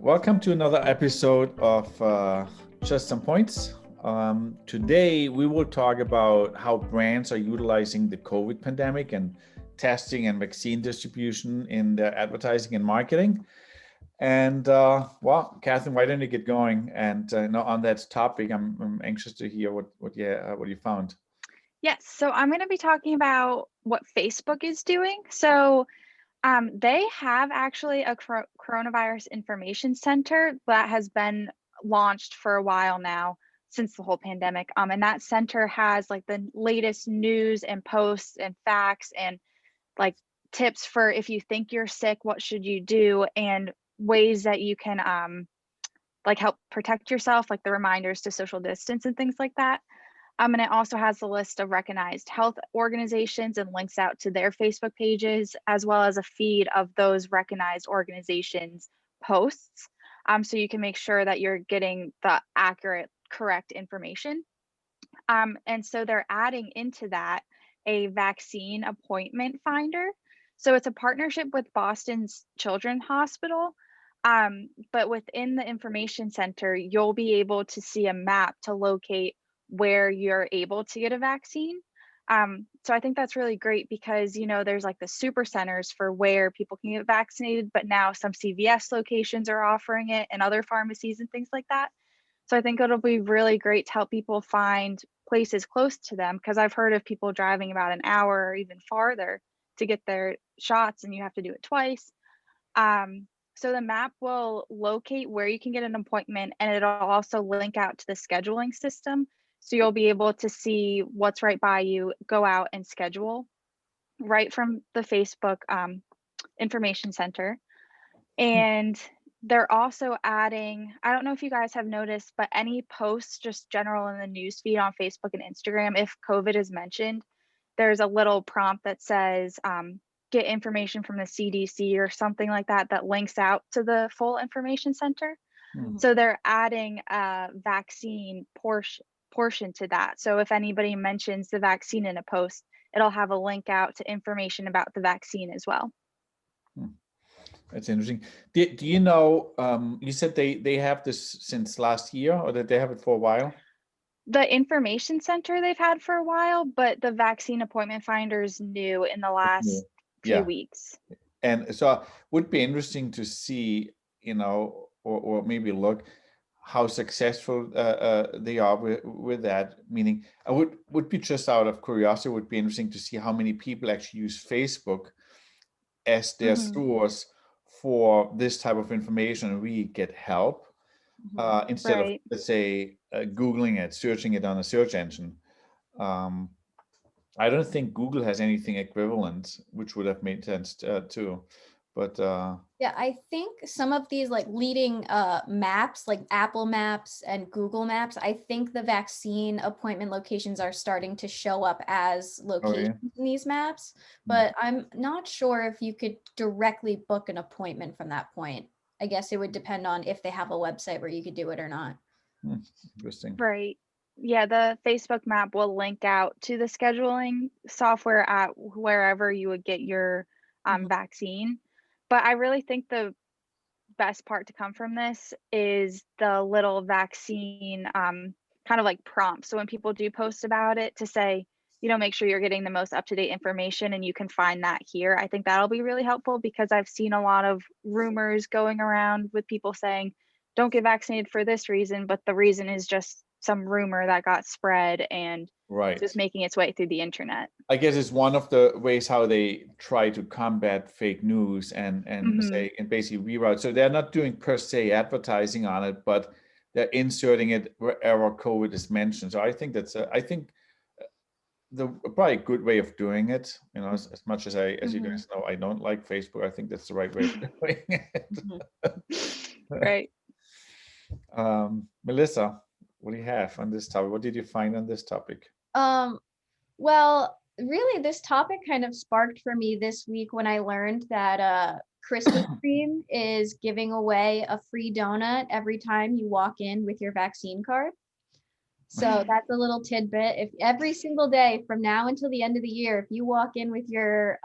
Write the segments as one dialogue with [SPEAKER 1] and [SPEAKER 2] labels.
[SPEAKER 1] Welcome to another episode of Just Some Points. Today, we will talk about how brands are utilizing the COVID pandemic and testing and vaccine distribution in their advertising and marketing. And well, Catherine, why don't you get going? And on that topic, I'm anxious to hear what you found.
[SPEAKER 2] Yes, so I'm going to be talking about what Facebook is doing. So they have actually a coronavirus information center that has been launched for a while now since the whole pandemic. And that center has like the latest news and posts and facts and like tips for if you think you're sick, what should you do, and ways that you can like help protect yourself, like the reminders to social distance and things like that. And it also has a list of recognized health organizations and links out to their Facebook pages, as well as a feed of those recognized organizations' posts. So you can make sure that you're getting the accurate, correct information. And so they're adding into that a vaccine appointment finder. So it's a partnership with Boston's Children's Hospital. But within the information center, you'll be able to see a map to locate where you're able to get a vaccine. So I think that's really great because, there's like the super centers for where people can get vaccinated, but now some CVS locations are offering it and other pharmacies and things like that. So I think it'll be really great to help people find places close to them, because I've heard of people driving about an hour or even farther to get their shots and you have to do it twice. So the map will locate where you can get an appointment, and it'll also link out to the scheduling system. So you'll be able to see what's right by you, go out and schedule right from the Facebook information center. And they're also adding, I don't know if you guys have noticed, but any posts just general in the news feed on Facebook and Instagram, if COVID is mentioned, there's a little prompt that says, get information from the CDC or something like that, that links out to the full information center.
[SPEAKER 1] Mm-hmm.
[SPEAKER 2] So they're adding a vaccine portion to that. So if anybody mentions the vaccine in a post, it'll have a link out to information about the vaccine as well.
[SPEAKER 1] That's interesting. Do you know, you said they have this since last year, or that they have it for a while?
[SPEAKER 2] The information center they've had for a while, but the vaccine appointment finder is new in the last few weeks.
[SPEAKER 1] And so would be interesting to see, or maybe look how successful they are with that. Meaning, I would be, just out of curiosity, would be interesting to see how many people actually use Facebook as their source for this type of information and really get help instead of, let's say, Googling it, searching it on a search engine. I don't think Google has anything equivalent, which would have made sense too. But
[SPEAKER 3] yeah, I think some of these like leading maps, like Apple Maps and Google Maps, I think the vaccine appointment locations are starting to show up as locations in these maps. But I'm not sure if you could directly book an appointment from that point. I guess it would depend on if they have a website where you could do it or not.
[SPEAKER 1] Interesting.
[SPEAKER 2] Right. Yeah, the Facebook map will link out to the scheduling software at wherever you would get your vaccine. But I really think the best part to come from this is the little vaccine kind of like prompt. So when people do post about it, to say, make sure you're getting the most up-to-date information and you can find that here. I think that'll be really helpful, because I've seen a lot of rumors going around with people saying, don't get vaccinated for this reason, but the reason is just some rumor that got spread and just making its way through the internet.
[SPEAKER 1] I guess it's one of the ways how they try to combat fake news and say, and basically reroute. So they're not doing per se advertising on it, but they're inserting it wherever COVID is mentioned. So I think that's the probably a good way of doing it. As much as as you guys know, I don't like Facebook. I think that's the right way of doing it.
[SPEAKER 2] Right.
[SPEAKER 1] Melissa, what do you have on this topic? What did you find on this topic?
[SPEAKER 3] Well, really, this topic kind of sparked for me this week when I learned that Krispy Kreme is giving away a free donut every time you walk in with your vaccine card. So that's a little tidbit. If every single day from now until the end of the year, if you walk in with your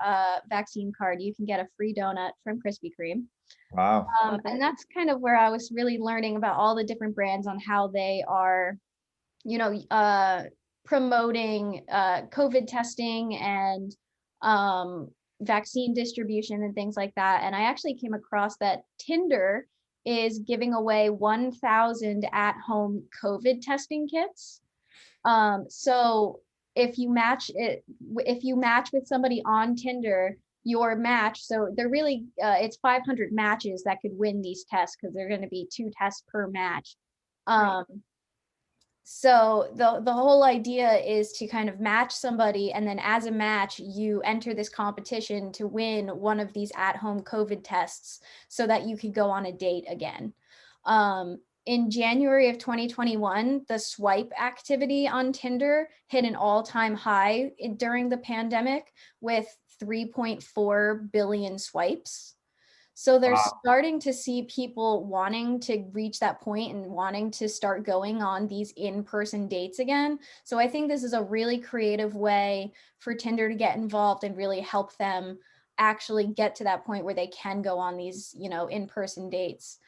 [SPEAKER 3] vaccine card, you can get a free donut from Krispy Kreme.
[SPEAKER 1] Wow.
[SPEAKER 3] And that's kind of where I was really learning about all the different brands on how they are, you know, promoting COVID testing and vaccine distribution and things like that. And I actually came across that Tinder is giving away 1,000 at-home COVID testing kits. So if you match with somebody on Tinder, your match, so they're really, it's 500 matches that could win these tests because they're going to be 2 tests per match. So the whole idea is to kind of match somebody, and then as a match, you enter this competition to win one of these at-home COVID tests so that you could go on a date again. In January of 2021, the swipe activity on Tinder hit an all-time high during the pandemic with 3.4 billion swipes. So they're starting to see people wanting to reach that point and wanting to start going on these in-person dates again. So I think this is a really creative way for Tinder to get involved and really help them actually get to that point where they can go on these, you know, in-person dates.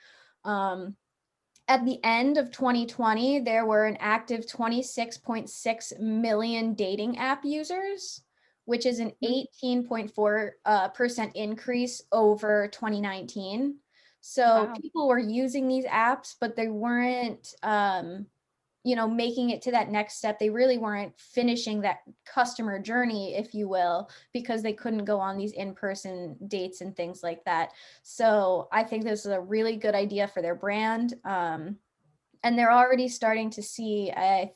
[SPEAKER 3] At the end of 2020, there were an active 26.6 million dating app users, which is an 18.4% increase over 2019. So people were using these apps, but they weren't, you know, making it to that next step. They really weren't finishing that customer journey, if you will, because they couldn't go on these in-person dates and things like that. So I think this is a really good idea for their brand. And they're already starting to see, I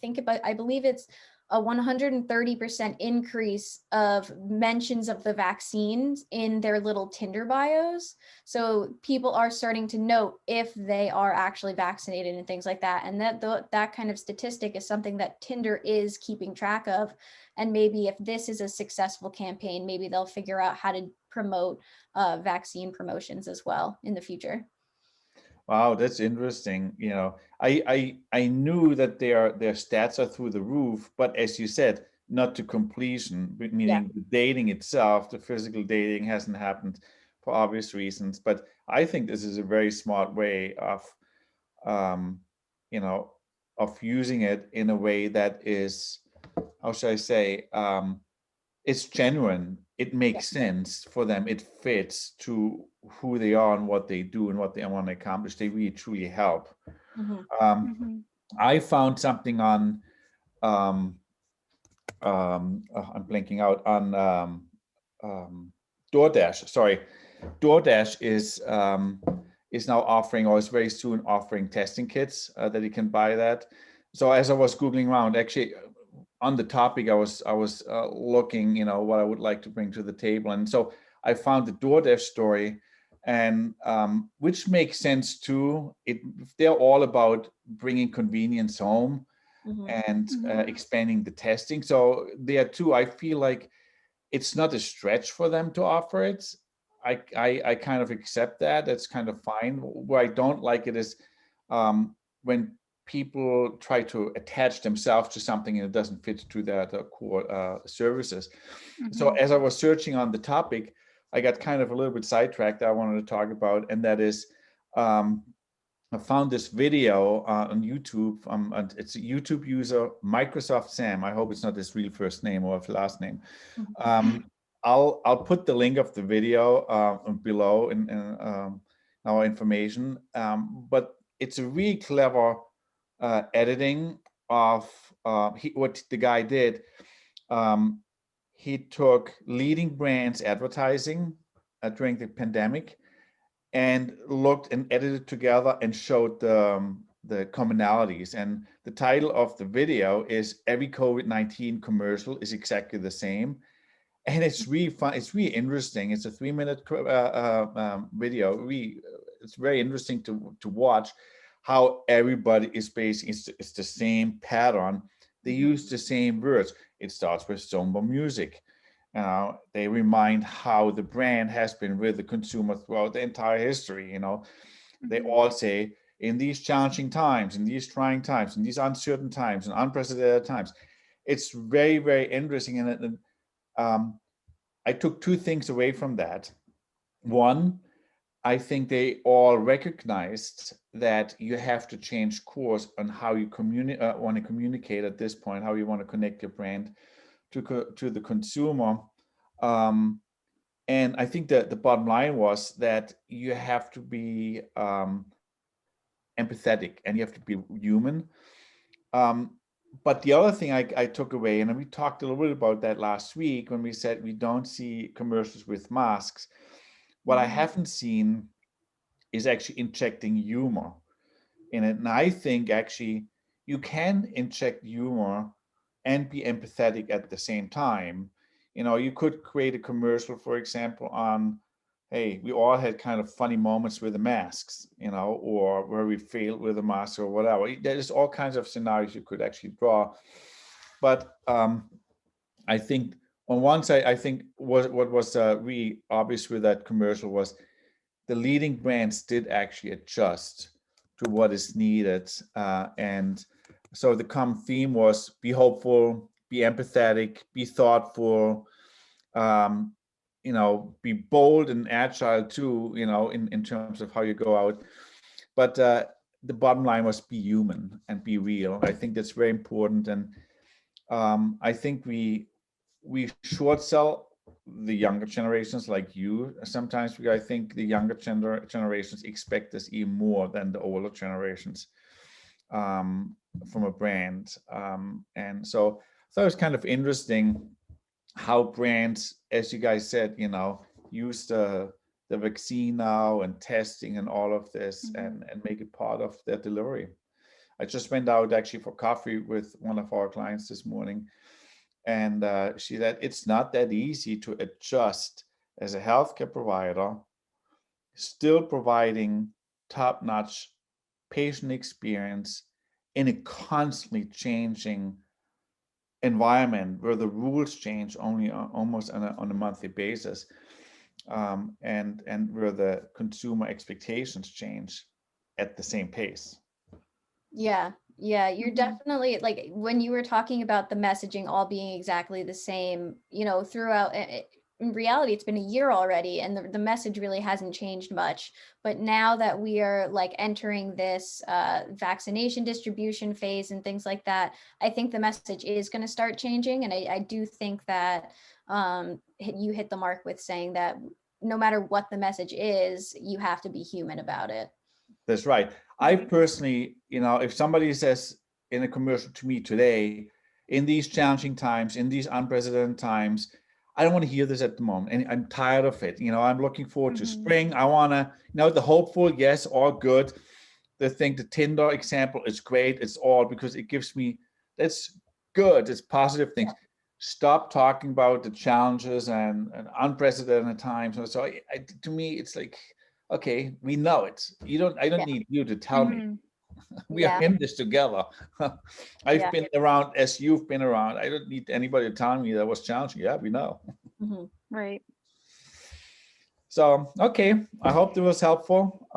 [SPEAKER 3] believe it's a 130% increase of mentions of the vaccines in their little Tinder bios. So people are starting to note if they are actually vaccinated and things like that. And that kind of statistic is something that Tinder is keeping track of. And maybe if this is a successful campaign, maybe they'll figure out how to promote vaccine promotions as well in the future.
[SPEAKER 1] Wow, that's interesting. You know, I knew that their stats are through the roof, but as you said, not to completion, meaning the dating itself, the physical dating hasn't happened for obvious reasons. But I think this is a very smart way of, you know, of using it in a way that is, how should I say, it's genuine. It makes sense for them. It fits to who they are and what they do and what they want to accomplish. They really truly help. I found something on I'm blanking out on DoorDash. Sorry, DoorDash is now offering, or is very soon offering, testing kits that you can buy that. So as I was googling around, actually on the topic, I was looking, you know, what I would like to bring to the table, and so I found the DoorDash story, and which makes sense too. They're all about bringing convenience home and expanding the testing. So there too, I feel like it's not a stretch for them to offer it. I kind of accept that. That's kind of fine. Where I don't like it is when people try to attach themselves to something and it doesn't fit to their core services. So as I was searching on the topic, I got kind of a little bit sidetracked that I wanted to talk about, and that is I found this video on YouTube. It's a YouTube user, Microsoft Sam. I hope it's not his real first name or last name. I'll put the link of the video below in our information. But it's a really clever editing of what the guy did. He took leading brands advertising during the pandemic and looked and edited together and showed the commonalities. And the title of the video is "Every COVID-19 commercial is exactly the same." And it's really fun. It's really interesting. It's a 3-minute video. It's very interesting to watch how everybody is basically, it's the same pattern. They use the same words. It starts with somber music. They remind how the brand has been with the consumer throughout the entire history. You know, they all say in these challenging times, in these trying times, in these uncertain times, and unprecedented times. It's very, very interesting. And I took two things away from that. One, I think they all recognized that you have to change course on how you want to communicate at this point, how you want to connect your brand to the consumer. And I think that the bottom line was that you have to be empathetic and you have to be human. But the other thing I took away, and we talked a little bit about that last week when we said we don't see commercials with masks. What I haven't seen is actually injecting humor in it. And I think actually you can inject humor and be empathetic at the same time. You could create a commercial, for example, on, hey, we all had kind of funny moments with the masks, or where we failed with the mask or whatever. There's all kinds of scenarios you could actually draw. But I think on one side, I think what was really obvious with that commercial was the leading brands did actually adjust to what is needed. And so the common theme was be hopeful, be empathetic, be thoughtful, be bold and agile too, in terms of how you go out. But the bottom line was be human and be real. I think that's very important. And I think we short sell the younger generations like you sometimes, because I think the younger generations expect this even more than the older generations from a brand. And so I thought it was kind of interesting how brands, as you guys said, use the vaccine now and testing and all of this and make it part of their delivery. I just went out actually for coffee with one of our clients this morning. And she said it's not that easy to adjust as a healthcare provider, still providing top-notch patient experience in a constantly changing environment where the rules change only almost on a monthly basis, and where the consumer expectations change at the same pace.
[SPEAKER 3] Yeah, you're definitely, like, when you were talking about the messaging all being exactly the same, throughout, in reality, it's been a year already, and the message really hasn't changed much. But now that we are like entering this vaccination distribution phase and things like that, I think the message is going to start changing. And I do think that you hit the mark with saying that no matter what the message is, you have to be human about it.
[SPEAKER 1] That's right. I personally, if somebody says in a commercial to me today, in these challenging times, in these unprecedented times, I don't want to hear this at the moment. And I'm tired of it. I'm looking forward to spring. I want to, the hopeful, yes, all good. The Tinder example is great. It's all because it gives me, that's good. It's positive things. Yeah. Stop talking about the challenges and unprecedented times. And so to me, it's like, okay, we know it. I don't need you to tell me. We are in this together. I've been around as you've been around. I don't need anybody to tell me that was challenging. Yeah, we know.
[SPEAKER 2] Right.
[SPEAKER 1] So, okay, I hope that was helpful.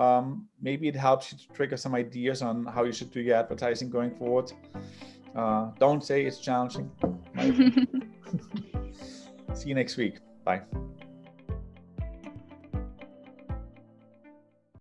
[SPEAKER 1] Maybe it helps you to trigger some ideas on how you should do your advertising going forward. Don't say it's challenging. See you next week. Bye.